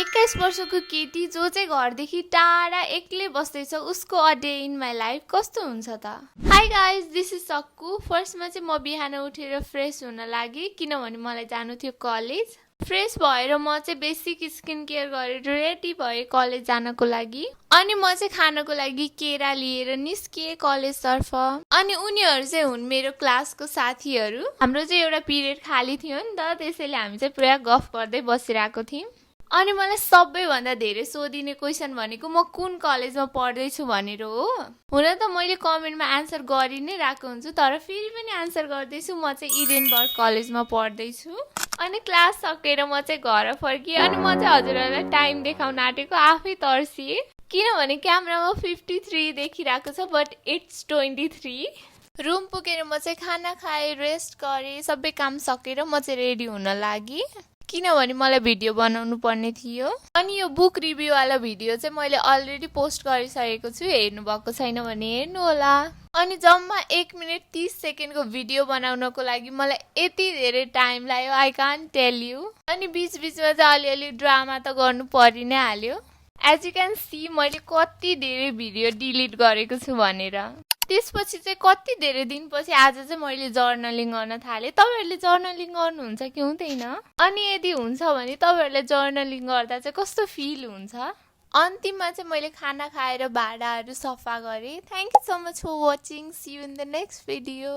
21 वर्षको केटी जो चाहिँ घरदेखि टाढा एक्लै बस्दैछ उसको a day in my life कस्तो हुन्छ त? हाई गाइज, दिस इज सक्कु। फर्स्टमा चाहिँ म बिहान उठेर फ्रेस हुन लागि किनभने मलाई जानु थियो कलेज। फ्रेस भएर म चाहिँ बेसिक स्किन केयर गरेर रेडी भएँ कलेज जानको लागि। अनि म चाहिँ खानको लागि केरा लिएर निस्किएँ कलेजतर्फ। अनि उनीहरू चाहिँ हुन् मेरो क्लासको साथीहरू। हाम्रो चाहिँ एउटा पिरियड खाली थियो नि त, त्यसैले हामी चाहिँ पुरा गफ गर्दै बसिरहेको थियौँ। अनि मलाई सबैभन्दा धेरै सोधिने क्वेसन भनेको म कुन कलेजमा पढ्दैछु भनेर हो। हुन त मैले कमेन्टमा आन्सर गरि नै रहेको हुन्छु, तर फेरि पनि आन्सर गर्दैछु। म चाहिँ इडेनबर्ग कलेजमा पढ्दैछु। अनि क्लास सकेर म चाहिँ घर फर्किएँ। अनि म चाहिँ हजुरहरूलाई टाइम देखाउन आँटेको आफै तर्सिएँ, किनभने क्यामेरामा 53 देखिरहेको छ बट इट्स 23। रुम पुगेर म चाहिँ खाना खाएँ, रेस्ट गरेँ, सबै काम सकेर म चाहिँ रेडी हुन लागि किनभने मलाई भिडियो बनाउनु पर्ने थियो। अनि यो बुक रिभ्यू वाला भिडियो चाहिँ मैले अलरेडी पोस्ट गरिसकेको छु, हेर्नु भएको छैन भने हेर्नु होला। अनि जम्मा 1 मिनट 30 सेकेन्डको भिडियो बनाउनको लागि मलाई यति धेरै टाइम लाग्यो, आई कान्ट टेल यु। अनि बीचमा चाहिँ अलिअलि ड्रामा त गर्नु परि नै हाल्यो। एज यु क्यान सी मैले कति धेरै भिडियो डिलिट गरेको छु भनेर। त्यसपछि चाहिँ कति धेरै दिनपछि आज चाहिँ मैले जर्नलिङ गर्न थालेँ। तपाईँहरूले जर्नलिङ गर्नुहुन्छ कि हुँदैन? अनि यदि हुन्छ भने तपाईँहरूले जर्नलिङ गर्दा चाहिँ कस्तो फिल हुन्छ? अन्तिममा चाहिँ मैले खाना खाएर भाँडाहरू सफा गरेँ। Thank you so much for watching. See you in the next video.